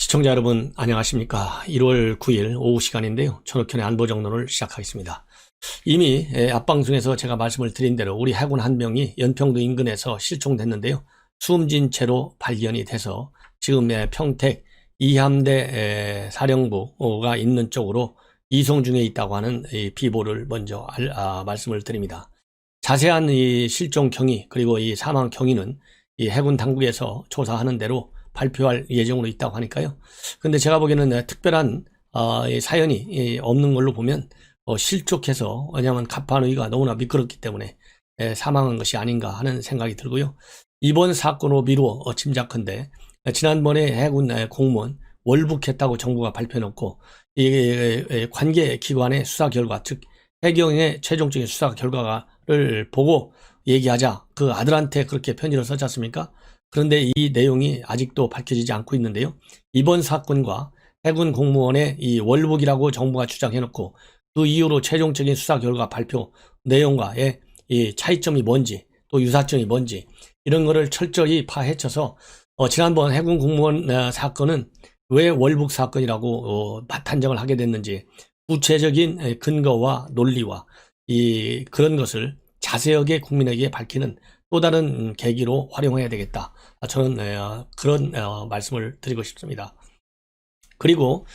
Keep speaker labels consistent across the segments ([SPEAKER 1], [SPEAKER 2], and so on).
[SPEAKER 1] 시청자 여러분 안녕하십니까. 1월 9일 오후 시간인데요. 천옥현의 안보정론을 시작하겠습니다. 이미 앞방송에서 제가 말씀을 드린 대로 우리 해군 한 명이 연평도 인근에서 실종됐는데요. 숨진 채로 발견이 돼서 지금 평택 이함대 사령부가 있는 쪽으로 이송 중에 있다고 하는 비보를 먼저 말씀을 드립니다. 자세한 이 실종 경위 그리고 이 사망 경위는 이 해군 당국에서 조사하는 대로 발표할 예정으로 있다고 하니까요. 근데 제가 보기에는 특별한 사연이 없는 걸로 보면 실족해서, 왜냐하면 갑판의가 너무나 미끄럽기 때문에 사망한 것이 아닌가 하는 생각이 들고요. 이번 사건으로 미루어 짐작컨대 지난번에 해군 공무원 월북했다고 정부가 발표해놓고 이 관계 기관의 수사 결과, 즉 해경의 최종적인 수사 결과를 보고 얘기하자, 그 아들한테 그렇게 편지를 썼지 않습니까? 그런데 이 내용이 아직도 밝혀지지 않고 있는데요. 이번 사건과 해군 공무원의 이 월북이라고 정부가 주장해놓고 그 이후로 최종적인 수사 결과 발표 내용과의 이 차이점이 뭔지, 또 유사점이 뭔지, 이런 거를 철저히 파헤쳐서 지난번 해군 공무원 사건은 왜 월북 사건이라고 판정을 하게 됐는지 구체적인 근거와 논리와 그런 것을 자세하게 국민에게 밝히는 또 다른 계기로 활용해야 되겠다. 저는 그런 말씀을 드리고 싶습니다. 그리고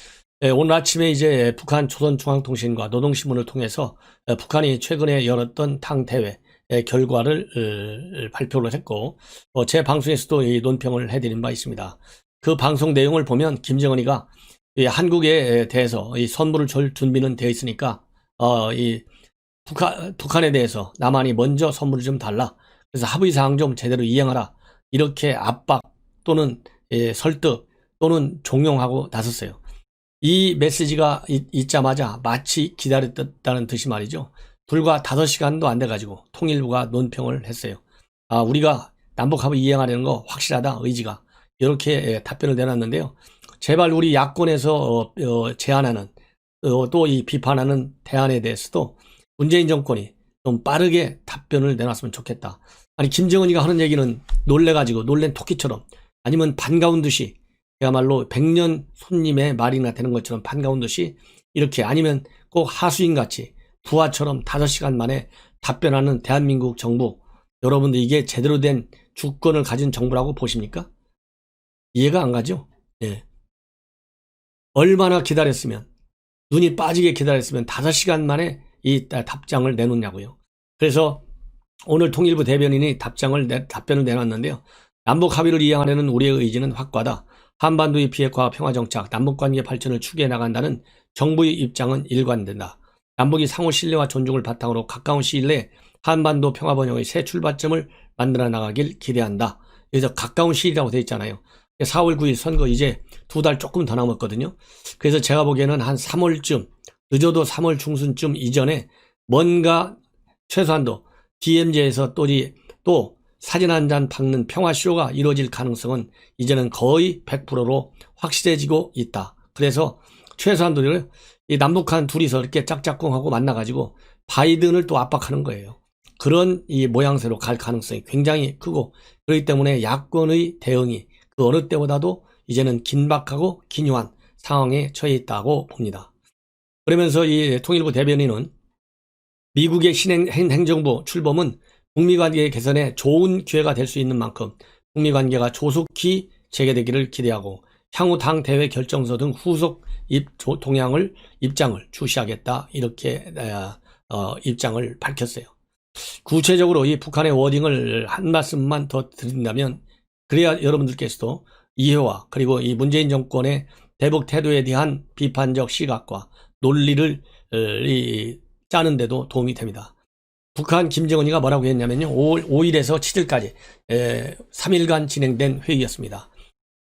[SPEAKER 1] 오늘 아침에 이제 북한 조선중앙통신과 노동신문을 통해서 북한이 최근에 열었던 당대회 결과를 발표를 했고, 제 방송에서도 이 논평을 해드린 바 있습니다. 그 방송 내용을 보면 김정은이가 한국에 대해서 이 선물을 줄 준비는 되어 있으니까 북한에 대해서 남한이 먼저 선물을 좀 달라, 그래서 합의사항 좀 제대로 이행하라, 이렇게 압박 또는 설득 또는 종용하고 나섰어요. 이 메시지가 있자마자 마치 기다렸다는 듯이 말이죠. 불과 5시간도 안 돼가지고 통일부가 논평을 했어요. 우리가 남북합의 이행하려는 거 확실하다, 의지가. 이렇게 답변을 내놨는데요. 제발 우리 야권에서 제안하는 또 이 비판하는 대안에 대해서도 문재인 정권이 좀 빠르게 답변을 내놨으면 좋겠다. 아니, 김정은이가 하는 얘기는 놀래가지고 놀랜 토끼처럼, 아니면 반가운 듯이, 그야말로 100년 손님의 말이나 되는 것처럼 반가운 듯이 이렇게, 아니면 꼭 하수인같이 부하처럼 5시간 만에 답변하는 대한민국 정부, 여러분들 이게 제대로 된 주권을 가진 정부라고 보십니까? 이해가 안 가죠? 예. 얼마나 기다렸으면, 눈이 빠지게 기다렸으면 5시간 만에 이 답장을 내놓냐고요. 그래서 오늘 통일부 대변인이 답변을 내놨는데요. 남북 합의를 이행하려는 우리의 의지는 확고하다. 한반도의 비핵화와 평화정착, 남북관계 발전을 추구해 나간다는 정부의 입장은 일관된다. 남북이 상호 신뢰와 존중을 바탕으로 가까운 시일 내에 한반도 평화 번영의 새 출발점을 만들어 나가길 기대한다. 그래서 가까운 시일이라고 되어 있잖아요. 4월 9일 선거 이제 2달 조금 더 남았거든요. 그래서 제가 보기에는 한 3월쯤, 늦어도 3월 중순쯤 이전에 뭔가 최소한도 DMZ에서 또 사진 한 장 박는 평화쇼가 이루어질 가능성은 이제는 거의 100%로 확실해지고 있다. 그래서 최소한도 이 남북한 둘이서 이렇게 짝짝꿍하고 만나가지고 바이든을 또 압박하는 거예요. 그런 이 모양새로 갈 가능성이 굉장히 크고, 그렇기 때문에 야권의 대응이 그 어느 때보다도 이제는 긴박하고 기묘한 상황에 처해 있다고 봅니다. 그러면서 이 통일부 대변인은 미국의 신행 행정부 출범은 북미관계 개선에 좋은 기회가 될 수 있는 만큼 북미관계가 조속히 재개되기를 기대하고 향후 당 대회 결정서 등 후속 입장을 주시하겠다, 이렇게 입장을 밝혔어요. 구체적으로 이 북한의 워딩을 한 말씀만 더 드린다면, 그래야 여러분들께서도 이해와 그리고 이 문재인 정권의 대북 태도에 대한 비판적 시각과 논리를 짜는 데도 도움이 됩니다. 북한 김정은이가 뭐라고 했냐면요. 5일에서 7일까지 3일간 진행된 회의였습니다.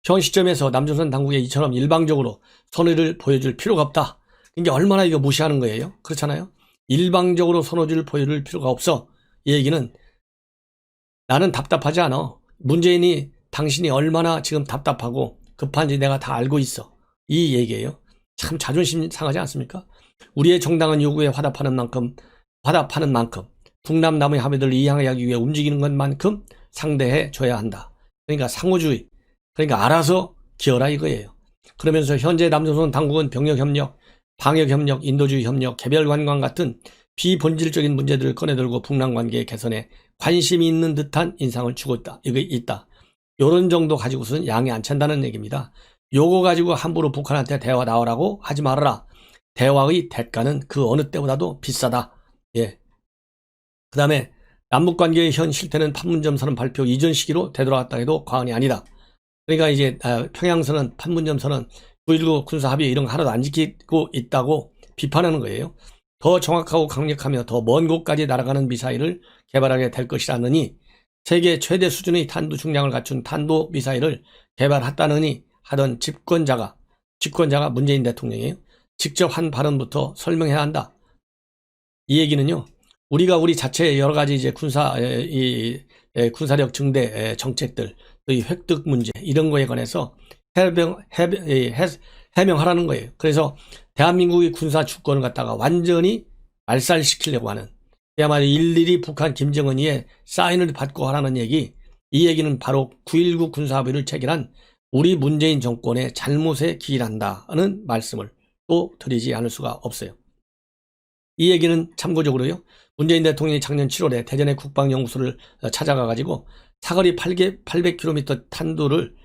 [SPEAKER 1] 현 시점에서 남조선 당국에 이처럼 일방적으로 선의를 보여줄 필요가 없다. 이게 얼마나 이거 무시하는 거예요? 그렇잖아요. 일방적으로 선의를 보여줄 필요가 없어. 이 얘기는 나는 답답하지 않아. 문재인이 당신이 얼마나 지금 답답하고 급한지 내가 다 알고 있어. 이 얘기예요. 참 자존심 상하지 않습니까? 우리의 정당한 요구에 화답하는 만큼 북남 남의 합의를 이행하기 위해 움직이는 것만큼 상대해 줘야 한다. 그러니까 상호주의, 그러니까 알아서 기어라 이거예요. 그러면서 현재 남조선 당국은 병력협력, 방역협력, 인도주의 협력, 개별관광 같은 비본질적인 문제들을 꺼내들고 북남관계 개선에 관심이 있는 듯한 인상을 주고 있다. 요런 정도 가지고서는 양이 안 찬다는 얘기입니다. 요거 가지고 함부로 북한한테 대화 나오라고 하지 말아라. 대화의 대가는 그 어느 때보다도 비싸다. 예. 그 다음에 남북관계의 현 실태는 판문점 선언 발표 이전 시기로 되돌아갔다 해도 과언이 아니다. 그러니까 이제 평양선언, 판문점 선언, 9.19 군사합의 이런 거 하나도 안 지키고 있다고 비판하는 거예요. 더 정확하고 강력하며 더 먼 곳까지 날아가는 미사일을 개발하게 될 것이라느니 세계 최대 수준의 탄도 중량을 갖춘 탄도 미사일을 개발했다느니 하던 집권자가 문재인 대통령이에요. 직접 한 발언부터 설명해야 한다. 이 얘기는요. 우리가 우리 자체의 여러 가지 이제 군사력 증대 정책들, 이 획득 문제 이런 거에 관해서 해명하라는 거예요. 그래서 대한민국의 군사 주권을 갖다가 완전히 말살시키려고 하는, 그야말로 일일이 북한 김정은이의 사인을 받고 하라는 얘기, 이 얘기는 바로 9.19 군사합의를 체결한 우리 문재인 정권의 잘못에 기인한다는 말씀을 또 드리지 않을 수가 없어요. 이 얘기는 참고적으로요. 문재인 대통령이 작년 7월에 대전의 국방연구소를 찾아가 가지고 사거리 800km 탄두를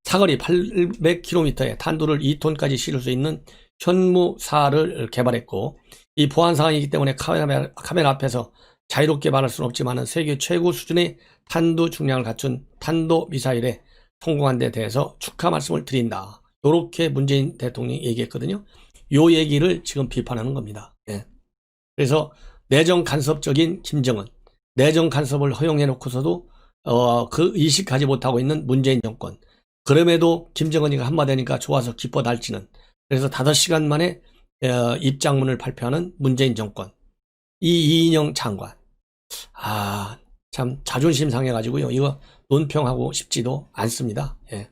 [SPEAKER 1] 사거리 800km의 탄두를 2톤까지 실을 수 있는 현무사를 개발했고, 이 보안 상황이기 때문에 카메라 앞에서 자유롭게 말할 수는 없지만 세계 최고 수준의 탄두 중량을 갖춘 탄도 미사일에 성공한 데 대해서 축하 말씀을 드린다. 이렇게 문재인 대통령이 얘기했거든요. 요 얘기를 지금 비판하는 겁니다. 예. 그래서 내정 간섭적인 김정은, 내정 간섭을 허용해 놓고서도 그 의식하지 못하고 있는 문재인 정권, 그럼에도 김정은이가 한마디니까 좋아서 기뻐 날치는, 그래서 5시간 만에 입장문을 발표하는 문재인 정권, 이 이인영 장관, 참 자존심 상해가지고요. 이거 논평하고 싶지도 않습니다. 예.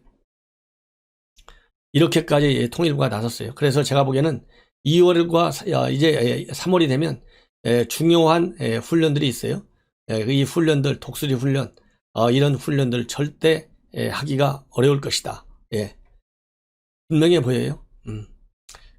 [SPEAKER 1] 이렇게까지 통일부가 나섰어요. 그래서 제가 보기에는 2월과 이제 3월이 되면 중요한 훈련들이 있어요. 이 훈련들, 독수리 훈련, 이런 훈련들 절대 하기가 어려울 것이다. 예. 분명해 보여요.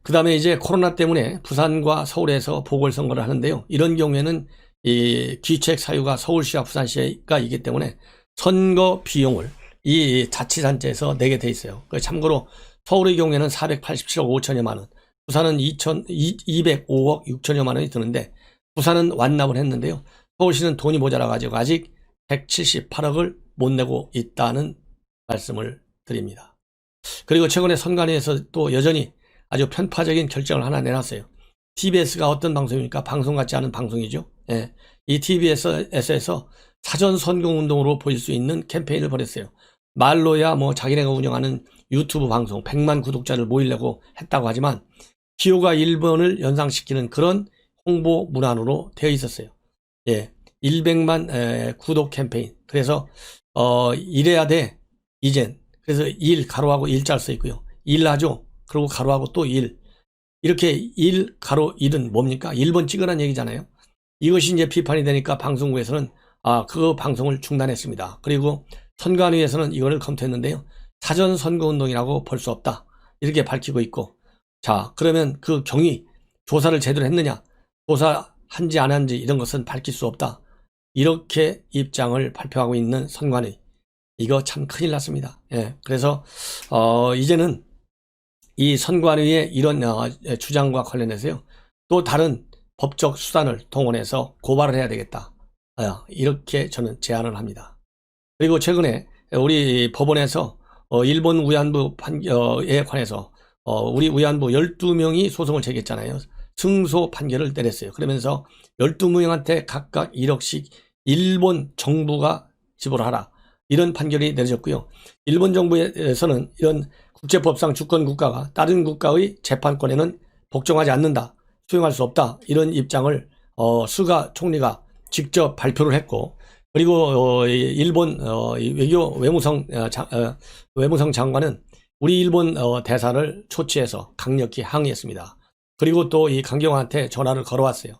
[SPEAKER 1] 그 다음에 이제 코로나 때문에 부산과 서울에서 보궐선거를 하는데요. 이런 경우에는 이 귀책 사유가 서울시와 부산시가 있기 때문에 선거 비용을 이 자치단체에서 내게 돼 있어요. 참고로 서울의 경우에는 487억 5천여만 원, 부산은 205억 6천여만 원이 드는데, 부산은 완납을 했는데요. 서울시는 돈이 모자라가지고 아직 178억을 못 내고 있다는 말씀을 드립니다. 그리고 최근에 선관위에서 또 여전히 아주 편파적인 결정을 하나 내놨어요. TBS가 어떤 방송입니까? 방송 같지 않은 방송이죠. 예. 이 TBS에서 사전 선거운동으로 보일 수 있는 캠페인을 벌였어요. 말로야 뭐 자기네가 운영하는 유튜브 방송 100만 구독자를 모이려고 했다고 하지만 기호가 1번을 연상시키는 그런 홍보 문안으로 되어 있었어요. 예. 100만 구독 캠페인. 그래서 이래야 돼. 이젠. 그래서 일 가로하고 일자를 써 있고요. 일하죠. 그리고 가로하고 또 일. 이렇게 일 가로 일은 뭡니까? 1번 찍으라는 얘기잖아요. 이것이 이제 비판이 되니까 방송국에서는 그 방송을 중단했습니다. 그리고 선관위에서는 이거를 검토했는데요. 사전 선거운동이라고 볼 수 없다. 이렇게 밝히고 있고, 자, 그러면 그 경위, 조사를 제대로 했느냐, 조사한지 안 한지 이런 것은 밝힐 수 없다. 이렇게 입장을 발표하고 있는 선관위. 이거 참 큰일 났습니다. 예. 그래서, 이제는 이 선관위의 이런 주장과 관련해서요. 또 다른 법적 수단을 동원해서 고발을 해야 되겠다. 이렇게 저는 제안을 합니다. 그리고 최근에 우리 법원에서 일본 위안부에 관해서 우리 위안부 12명이 소송을 제기했잖아요. 승소 판결을 내렸어요. 그러면서 12명한테 각각 1억씩 일본 정부가 지불하라. 이런 판결이 내려졌고요. 일본 정부에서는 이런 국제법상 주권국가가 다른 국가의 재판권에는 복종하지 않는다. 수용할 수 없다. 이런 입장을 스가 총리가 직접 발표를 했고, 그리고 일본 외무성 장관은 우리 일본 대사를 초치해서 강력히 항의했습니다. 그리고 또 이 강경화한테 전화를 걸어왔어요.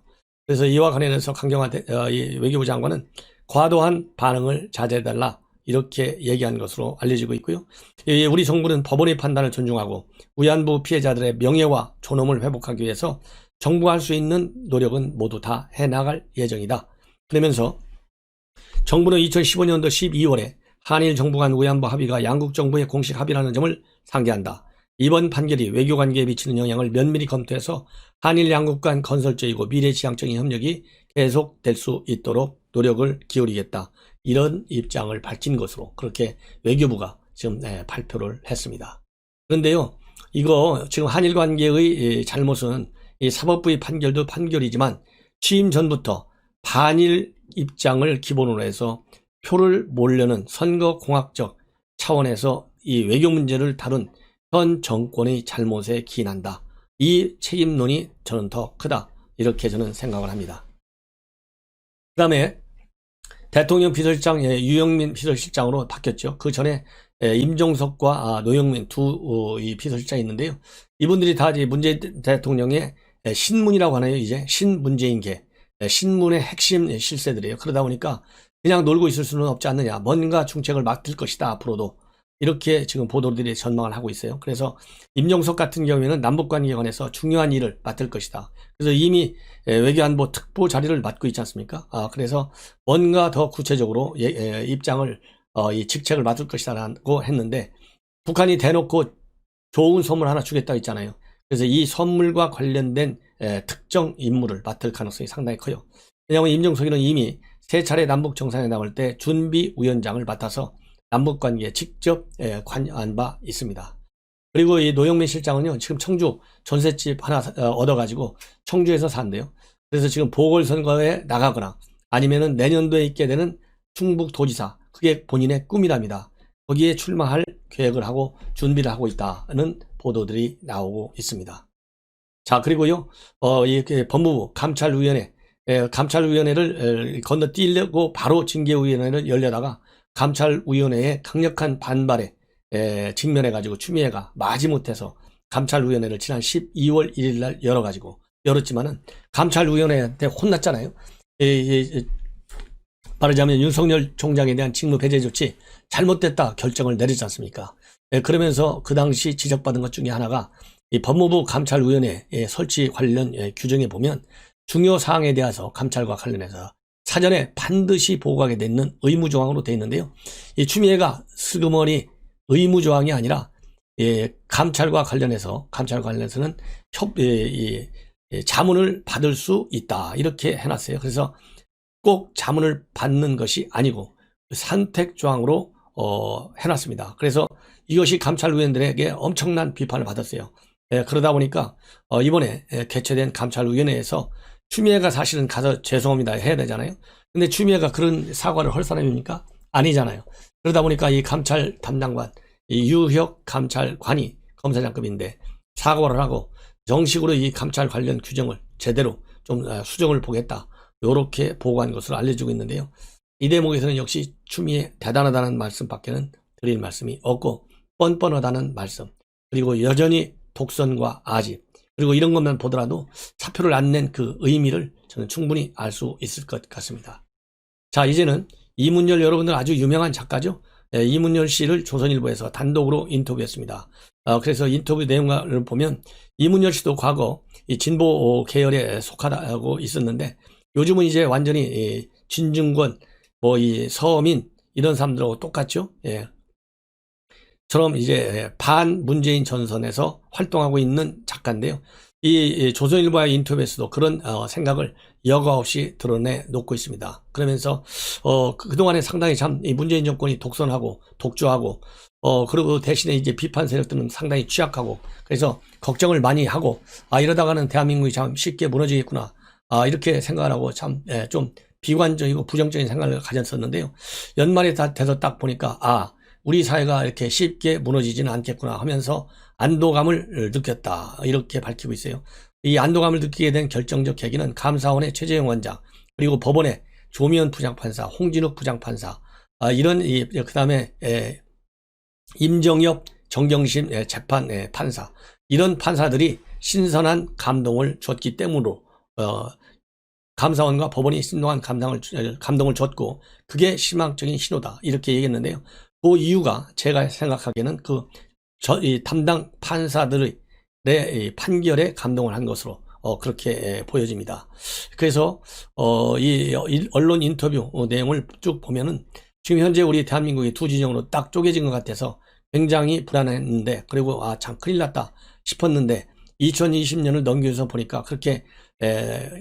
[SPEAKER 1] 그래서 이와 관련해서 강경화 이 외교부 장관은 과도한 반응을 자제해달라, 이렇게 얘기한 것으로 알려지고 있고요. 우리 정부는 법원의 판단을 존중하고 위안부 피해자들의 명예와 존엄을 회복하기 위해서 정부가 할 수 있는 노력은 모두 다 해나갈 예정이다. 그러면서 정부는 2015년도 12월에 한일 정부 간 위안부 합의가 양국 정부의 공식 합의라는 점을 상기한다. 이번 판결이 외교관계에 미치는 영향을 면밀히 검토해서 한일 양국 간 건설적이고 미래지향적인 협력이 계속될 수 있도록 노력을 기울이겠다. 이런 입장을 밝힌 것으로 그렇게 외교부가 지금 발표를 했습니다. 그런데요, 이거 지금 한일 관계의 잘못은 이 사법부의 판결도 판결이지만 취임 전부터 반일 입장을 기본으로 해서 표를 모으려는 선거공학적 차원에서 이 외교 문제를 다룬 현 정권의 잘못에 기인한다. 이 책임론이 저는 더 크다. 이렇게 저는 생각을 합니다. 그 다음에 대통령 비서실장 유영민 비서실장으로 바뀌었죠. 그 전에 임종석과 노영민 두 비서실장이 있는데요. 이분들이 다 이제 문재인 대통령의 신문이라고 하나요? 이제 신문재인계 신문의 핵심 실세들이에요. 그러다 보니까 그냥 놀고 있을 수는 없지 않느냐. 뭔가 중책을 맡을 것이다. 앞으로도. 이렇게 지금 보도들이 전망을 하고 있어요. 그래서 임종석 같은 경우에는 남북관계에 관해서 중요한 일을 맡을 것이다. 그래서 이미 외교안보 특보 자리를 맡고 있지 않습니까? 그래서 뭔가 더 구체적으로 입장을 이 직책을 맡을 것이다라고 했는데 북한이 대놓고 좋은 선물 하나 주겠다고 했잖아요. 그래서 이 선물과 관련된 특정 임무를 맡을 가능성이 상당히 커요. 왜냐하면 임종석이는 이미 3차례 남북 정상회담할 때 준비위원장을 맡아서 남북관계에 직접 관여한 바 있습니다. 그리고 이 노영민 실장은요, 지금 청주 전셋집 하나 얻어가지고 청주에서 산대요. 그래서 지금 보궐선거에 나가거나 아니면은 내년도에 있게 되는 충북도지사, 그게 본인의 꿈이랍니다. 거기에 출마할 계획을 하고 준비를 하고 있다는 보도들이 나오고 있습니다. 자, 그리고요, 법무부 감찰위원회를 건너뛰려고 바로 징계위원회를 열려다가 감찰위원회의 강력한 반발에 직면해가지고 추미애가 마지못해서 감찰위원회를 지난 12월 1일 날 열었지만은 감찰위원회한테 혼났잖아요. 말하자면 윤석열 총장에 대한 직무 배제 조치 잘못됐다 결정을 내리지 않습니까? 그러면서 그 당시 지적받은 것 중에 하나가 이 법무부 감찰위원회 설치 관련 규정에 보면 중요 사항에 대해서 감찰과 관련해서 사전에 반드시 보고하게 되는 의무조항으로 되어 있는데요. 이 추미애가 슬그머니 의무조항이 아니라 감찰과 관련해서는 자문을 받을 수 있다. 이렇게 해놨어요. 그래서 꼭 자문을 받는 것이 아니고 선택조항으로 해놨습니다. 그래서 이것이 감찰위원들에게 엄청난 비판을 받았어요. 그러다 보니까 이번에 개최된 감찰위원회에서 추미애가 사실은 가서 죄송합니다 해야 되잖아요. 근데 추미애가 그런 사과를 할 사람입니까? 아니잖아요. 그러다 보니까 이 감찰 담당관, 이 유혁 감찰관이 검사장급인데 사과를 하고 정식으로 이 감찰 관련 규정을 제대로 좀 수정을 보겠다. 이렇게 보고한 것으로 알려지고 있는데요. 이 대목에서는 역시 추미애 대단하다는 말씀밖에는 드릴 말씀이 없고 뻔뻔하다는 말씀, 그리고 여전히 독선과 아집, 그리고 이런 것만 보더라도 사표를 안 낸 그 의미를 저는 충분히 알 수 있을 것 같습니다. 자, 이제는 이문열, 여러분들 아주 유명한 작가죠. 이문열 씨를 조선일보에서 단독으로 인터뷰했습니다. 그래서 인터뷰 내용을 보면 이문열 씨도 과거 이 진보 계열에 속하다고 있었는데 요즘은 이제 완전히 진중권, 이 서민 이런 사람들하고 똑같죠. 처럼 이제 반 문재인 전선에서 활동하고 있는 작가인데요. 이 조선일보의 인터뷰에서도 그런 생각을 여과 없이 드러내 놓고 있습니다. 그러면서 그동안에 상당히 참 이 문재인 정권이 독선하고 독주하고 그리고 대신에 이제 비판 세력들은 상당히 취약하고 그래서 걱정을 많이 하고 이러다가는 대한민국이 참 쉽게 무너지겠구나 이렇게 생각을 하고 참 좀 비관적이고 부정적인 생각을 가졌었는데요. 연말에 다 돼서 딱 보니까 우리 사회가 이렇게 쉽게 무너지지는 않겠구나 하면서 안도감을 느꼈다. 이렇게 밝히고 있어요. 이 안도감을 느끼게 된 결정적 계기는 감사원의 최재형 원장, 그리고 법원의 조미연 부장판사, 홍진욱 부장판사, 그 다음에 임정엽, 정경심 재판 판사, 이런 판사들이 신선한 감동을 줬기 때문으로 감사원과 법원이 신중한 감동을 줬고 그게 희망적인 신호다 이렇게 얘기했는데요. 그 이유가 제가 생각하기에는 이 담당 판사들의 판결에 감동을 한 것으로 그렇게 보여집니다. 그래서 이 언론 인터뷰 내용을 쭉 보면은 지금 현재 우리 대한민국이 두 지정으로 딱 쪼개진 것 같아서 굉장히 불안했는데, 그리고 참 큰일 났다 싶었는데 2020년을 넘기면서 보니까 그렇게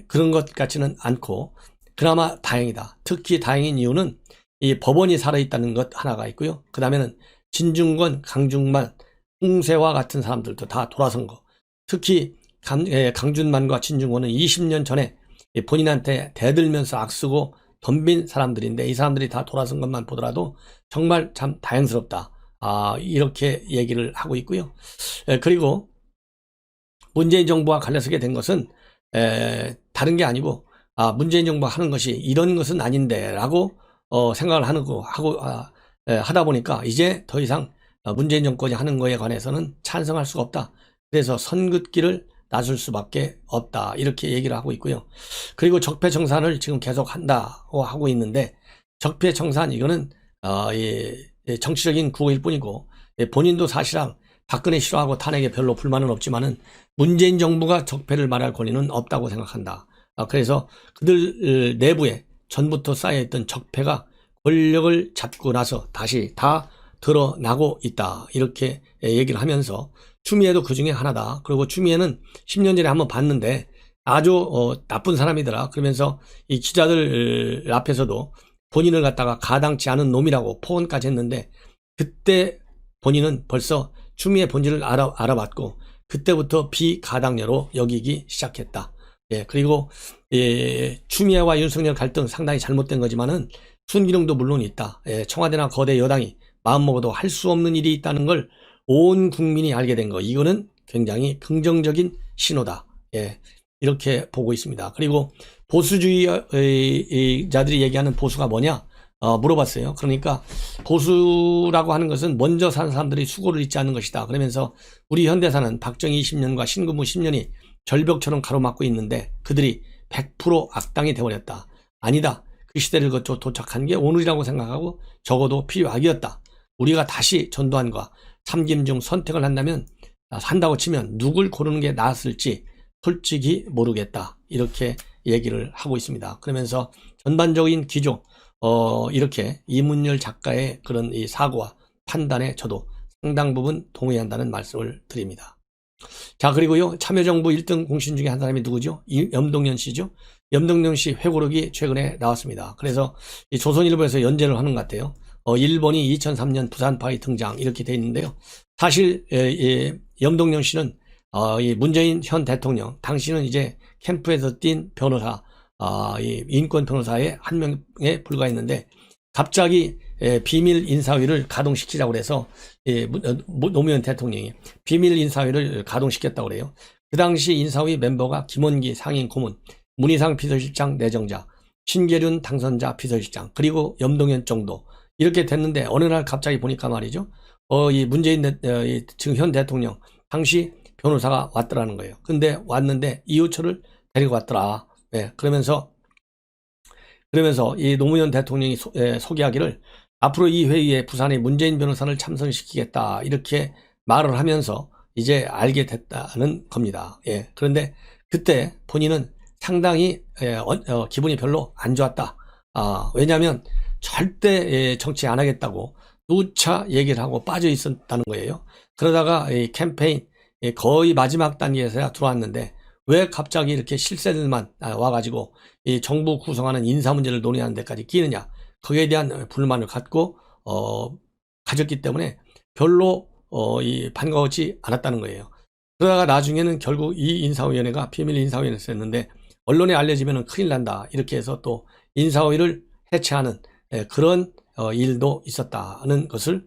[SPEAKER 1] 그런 것 같지는 않고 그나마 다행이다. 특히 다행인 이유는 이 법원이 살아있다는 것 하나가 있고요. 그 다음에는 진중권, 강중만, 홍세화 같은 사람들도 다 돌아선 거. 특히 강준만과 진중권은 20년 전에 본인한테 대들면서 악쓰고 덤빈 사람들인데 이 사람들이 다 돌아선 것만 보더라도 정말 참 다행스럽다. 이렇게 얘기를 하고 있고요. 그리고 문재인 정부와 갈라서게 된 것은 다른 게 아니고 문재인 정부가 하는 것이 이런 것은 아닌데 라고 생각을 하다 보니까 이제 더 이상 문재인 정권이 하는 거에 관해서는 찬성할 수가 없다. 그래서 선긋기를 나설 수밖에 없다 이렇게 얘기를 하고 있고요. 그리고 적폐청산을 지금 계속 한다고 하고 있는데 적폐청산 이거는 정치적인 구호일 뿐이고 본인도 사실상 박근혜 싫어하고 탄핵에 별로 불만은 없지만은 문재인 정부가 적폐를 말할 권리는 없다고 생각한다. 그래서 그들 내부에 전부터 쌓여있던 적폐가 권력을 잡고 나서 다시 다 드러나고 있다 이렇게 얘기를 하면서 추미애도 그 중에 하나다. 그리고 추미애는 10년 전에 한번 봤는데 아주 나쁜 사람이더라. 그러면서 이 기자들 앞에서도 본인을 갖다가 가당치 않은 놈이라고 포언까지 했는데 그때 본인은 벌써 추미애 본질을 알아봤고 그때부터 비가당녀로 여기기 시작했다. 그리고 추미애와 윤석열 갈등 상당히 잘못된 거지만은 순기능도 물론 있다. 청와대나 거대 여당이 마음먹어도 할 수 없는 일이 있다는 걸 온 국민이 알게 된 거, 이거는 굉장히 긍정적인 신호다. 이렇게 보고 있습니다. 그리고 보수주의자들이 얘기하는 보수가 뭐냐 물어봤어요. 그러니까 보수라고 하는 것은 먼저 산 사람들이 수고를 잊지 않는 것이다. 그러면서 우리 현대사는 박정희 20년과 신근무 10년이 절벽처럼 가로막고 있는데 그들이 100% 악당이 되어버렸다. 아니다. 그 시대를 거쳐 도착한 게 오늘이라고 생각하고 적어도 필요악이었다. 우리가 다시 전두환과 참김 중 선택을 한다고 치면 누굴 고르는 게 나았을지 솔직히 모르겠다. 이렇게 얘기를 하고 있습니다. 그러면서 전반적인 기조, 이렇게 이문열 작가의 그런 이 사고와 판단에 저도 상당 부분 동의한다는 말씀을 드립니다. 자, 그리고요, 참여정부 1등 공신 중에 한 사람이 누구죠? 염동연 씨죠? 염동연 씨 회고록이 최근에 나왔습니다. 그래서 이 조선일보에서 연재를 하는 것 같아요. 일본이 2003년 부산파의 등장 이렇게 돼 있는데요. 사실 염동연 씨는 이 문재인 현 대통령 당시는 이제 캠프에서 뛴 변호사, 이 인권 변호사의 한 명에 불과했는데 갑자기 비밀 인사위를 가동시키자고 해서 노무현 대통령이 비밀 인사위를 가동시켰다고 그래요. 그 당시 인사위 멤버가 김원기 상임 고문, 문희상 비서실장 내정자, 신계륜 당선자 비서실장, 그리고 염동연 정도 이렇게 됐는데 어느 날 갑자기 보니까 말이죠. 이 문재인 지금 현 대통령 당시 변호사가 왔더라는 거예요. 근데 왔는데 이호철을 데리고 왔더라. 그러면서 이 노무현 대통령이 소개하기를 앞으로 이 회의에 부산의 문재인 변호사를 참석시키겠다 이렇게 말을 하면서 이제 알게 됐다는 겁니다. 그런데 그때 본인은 상당히 기분이 별로 안 좋았다. 왜냐하면 절대 정치 안 하겠다고 누차 얘기를 하고 빠져 있었다는 거예요. 그러다가 이 캠페인 거의 마지막 단계에서야 들어왔는데 왜 갑자기 이렇게 실세들만 와가지고 이 정부 구성하는 인사 문제를 논의하는 데까지 끼느냐, 거기에 대한 불만을 가졌기 때문에 별로 반가워지 않았다는 거예요. 그러다가 나중에는 결국 이 인사위원회가 비밀 인사위원회였는데 언론에 알려지면 큰일 난다 이렇게 해서 또 인사위를 해체하는 그런 일도 있었다는 것을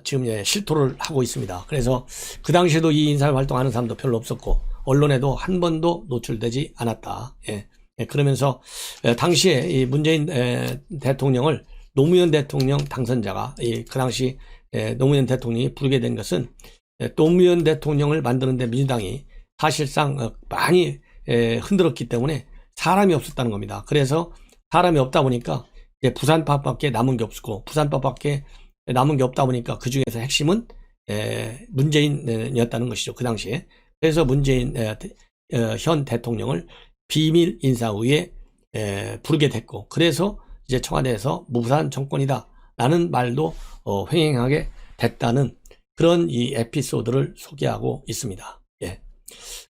[SPEAKER 1] 지금 실토를 하고 있습니다. 그래서 그 당시에도 이 인사위 활동하는 사람도 별로 없었고 언론에도 한 번도 노출되지 않았다. 그러면서 당시에 이 문재인 대통령을 노무현 대통령 당선자가 그 당시 노무현 대통령이 부르게 된 것은 노무현 대통령을 만드는데 민주당이 사실상 많이 흔들었기 때문에 사람이 없었다는 겁니다. 그래서 사람이 없다 보니까 이제 부산법밖에 남은 게 없고, 부산법밖에 남은 게 없다 보니까 그 중에서 핵심은 문재인이었다는 것이죠. 그 당시에. 그래서 문재인 현 대통령을 비밀 인사위에 부르게 됐고, 그래서 이제 청와대에서 무산 정권이다 라는 말도 횡행하게 됐다는 그런 이 에피소드를 소개하고 있습니다. 예.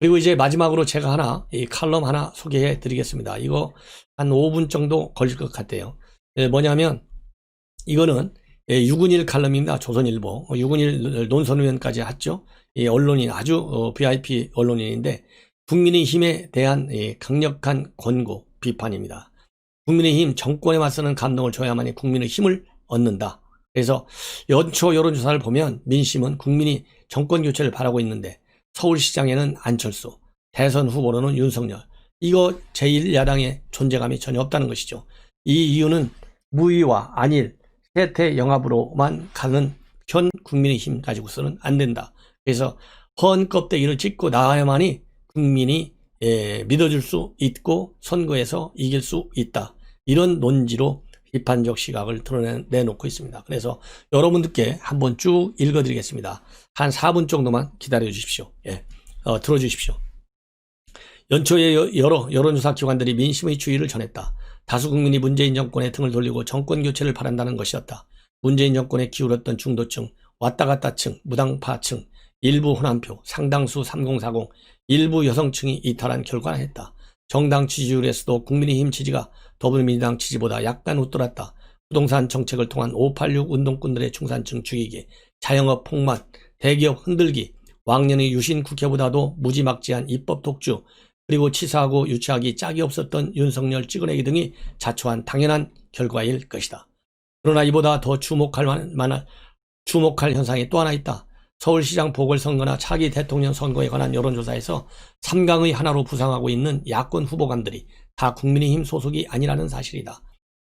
[SPEAKER 1] 그리고 이제 마지막으로 제가 이 칼럼 하나 소개해 드리겠습니다. 이거 한 5분 정도 걸릴 것 같아요. 뭐냐면, 이거는 6·1 칼럼입니다. 조선일보. 6·1 논설위원까지 했죠. 이 언론인, 아주 VIP 언론인인데, 국민의힘에 대한 강력한 권고, 비판입니다. 국민의힘 정권에 맞서는 감동을 줘야만이 국민의 힘을 얻는다. 그래서 연초 여론조사를 보면 민심은 국민이 정권 교체를 바라고 있는데, 서울시장에는 안철수, 대선 후보로는 윤석열, 이거 제1야당의 존재감이 전혀 없다는 것이죠. 이 이유는 무의와 안일, 세태 영합으로만 가는 현 국민의힘 가지고서는 안 된다. 그래서 헌 껍데기를 찢고 나와야만이 국민이 믿어줄 수 있고 선거에서 이길 수 있다. 이런 논지로 비판적 시각을 드러내놓고 있습니다. 그래서 여러분들께 한번 쭉 읽어드리겠습니다. 한 4분 정도만 기다려 주십시오. 들어주십시오. 연초에 여러 여론조사 기관들이 민심의 주의를 전했다. 다수 국민이 문재인 정권에 등을 돌리고 정권 교체를 바란다는 것이었다. 문재인 정권에 기울었던 중도층, 왔다갔다층, 무당파층, 일부 호남표, 상당수 3040, 일부 여성층이 이탈한 결과라 했다. 정당 지지율에서도 국민의힘 지지가 더불어민주당 지지보다 약간 웃돌았다. 부동산 정책을 통한 586 운동꾼들의 중산층 죽이기, 자영업 폭만, 대기업 흔들기, 왕년의 유신 국회보다도 무지막지한 입법 독주, 그리고 치사하고 유치하기 짝이 없었던 윤석열 찍어내기 등이 자초한 당연한 결과일 것이다. 그러나 이보다 더 주목할 현상이 또 하나 있다. 서울시장 보궐선거나 차기 대통령 선거에 관한 여론조사에서 3강의 하나로 부상하고 있는 야권 후보감들이 다 국민의힘 소속이 아니라는 사실이다.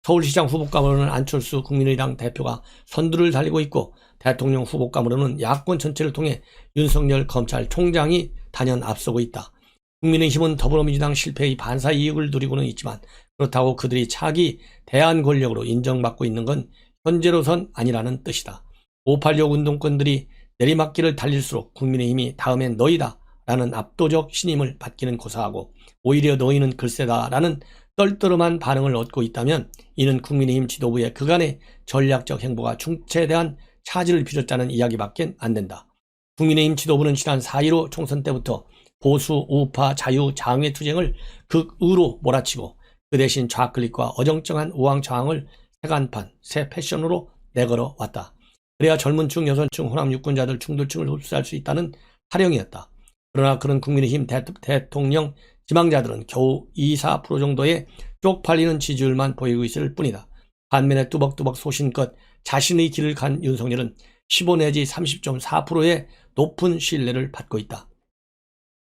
[SPEAKER 1] 서울시장 후보감으로는 안철수 국민의당 대표가 선두를 달리고 있고, 대통령 후보감으로는 야권 전체를 통해 윤석열 검찰총장이 단연 앞서고 있다. 국민의힘은 더불어민주당 실패의 반사 이익을 누리고는 있지만, 그렇다고 그들이 차기 대안 권력으로 인정받고 있는 건 현재로선 아니라는 뜻이다. 586 운동권들이 내리막길을 달릴수록 국민의힘이 다음엔 너희다 라는 압도적 신임을 받기는 고사하고, 오히려 너희는 글쎄다 라는 떨떠름한 반응을 얻고 있다면, 이는 국민의힘 지도부의 그간의 전략적 행보가 중체대한 차질을 빚었다는 이야기밖엔 안 된다. 국민의힘 지도부는 지난 4.15 총선 때부터 보수, 우파, 자유, 장외 투쟁을 극우로 몰아치고, 그 대신 좌클릭과 어정쩡한 우왕좌왕을 새간판, 새 패션으로 내걸어 왔다. 그래야 젊은층, 여성층, 호남 유권자들, 중도층을 흡수할 수 있다는 타령이었다. 그러나 그런 국민의힘 대통령 지망자들은 겨우 2~4% 정도의 쪽팔리는 지지율만 보이고 있을 뿐이다. 반면에 뚜벅뚜벅 소신껏 자신의 길을 간 윤석열은 15 내지 30.4%의 높은 신뢰를 받고 있다.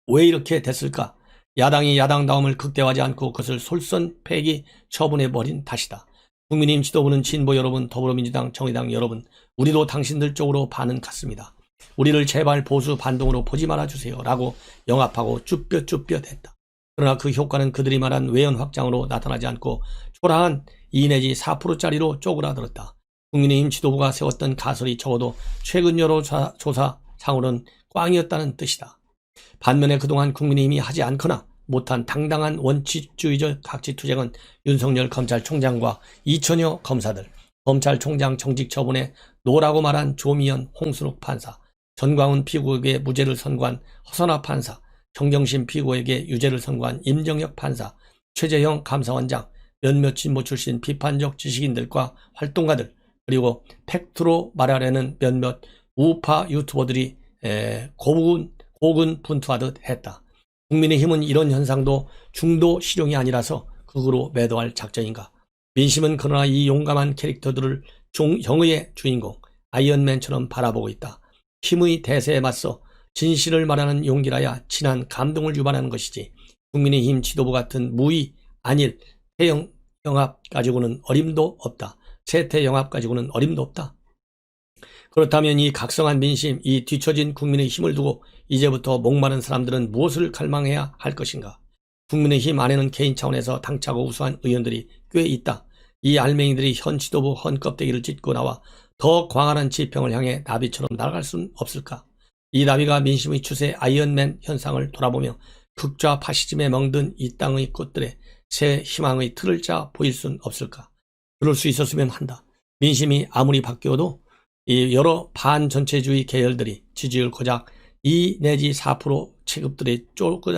[SPEAKER 1] 왜 이렇게 됐을까? 야당이 야당다움을 극대화하지 않고 그것을 솔선폐기 처분해버린 탓이다. 국민의힘 지도부는 진보 여러분, 더불어민주당, 정의당 여러분, 우리도 당신들 쪽으로 반은 갔습니다. 우리를 제발 보수 반동으로 보지 말아주세요 라고 영합하고 쭈뼛쭈뼛 했다. 그러나 그 효과는 그들이 말한 외연 확장으로 나타나지 않고 초라한 2 내지 4%짜리로 쪼그라들었다. 국민의힘 지도부가 세웠던 가설이 적어도 최근 여론조사상으로는 꽝이었다는 뜻이다. 반면에 그동안 국민의힘이 하지 않거나 못한 당당한 원칙주의적 각지투쟁은 윤석열 검찰총장과 2천여 검사들, 검찰총장 정직 처분에 노라고 말한 조미연, 홍순욱 판사, 전광훈 피고에게 무죄를 선고한 허선화 판사, 정경심 피고에게 유죄를 선고한 임정혁 판사, 최재형 감사원장, 몇몇 진보 출신 비판적 지식인들과 활동가들, 그리고 팩트로 말하려는 몇몇 우파 유튜버들이 고군 분투하듯 했다. 국민의힘은 이런 현상도 중도 실용이 아니라서 극으로 매도할 작전인가? 민심은 그러나 이 용감한 캐릭터들을 정의의 주인공 아이언맨처럼 바라보고 있다. 힘의 대세에 맞서 진실을 말하는 용기라야 진한 감동을 유발하는 것이지, 국민의힘 지도부 같은 무의, 안일, 태영합 가지고는 어림도 없다. 세태영합 가지고는 어림도 없다. 그렇다면 이 각성한 민심, 이 뒤처진 국민의 힘을 두고 이제부터 목마른 사람들은 무엇을 갈망해야 할 것인가? 국민의힘 안에는 개인 차원에서 당차고 우수한 의원들이 꽤 있다. 이 알맹이들이 현 지도부 헌껍데기를 찢고 나와 더 광활한 지평을 향해 나비처럼 날아갈 수는 없을까? 이 나비가 민심의 추세 아이언맨 현상을 돌아보며 극좌 파시즘에 멍든 이 땅의 꽃들에 새 희망의 틀을 짜 보일 수는 없을까? 그럴 수 있었으면 한다. 민심이 아무리 바뀌어도 이 여러 반전체주의 계열들이 지지율 고작 2 내지 4% 체급들의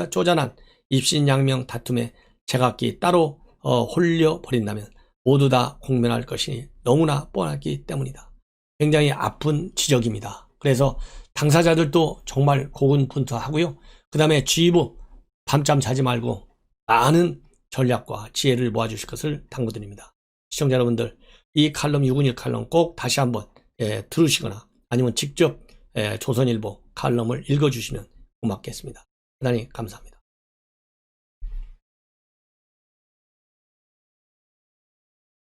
[SPEAKER 1] 쪼잔한 입신양명 다툼에 제각기 따로 홀려버린다면 모두 다 공면할 것이니 너무나 뻔하기 때문이다. 굉장히 아픈 지적입니다. 그래서 당사자들도 정말 고군분투하고요. 그 다음에 지휘부 밤잠 자지 말고 많은 전략과 지혜를 모아주실 것을 당부드립니다. 시청자 여러분들, 이 칼럼 611 칼럼 꼭 다시 한번 들으시거나 아니면 직접 조선일보 칼럼을 읽어주시면 고맙겠습니다. 대단히 감사합니다.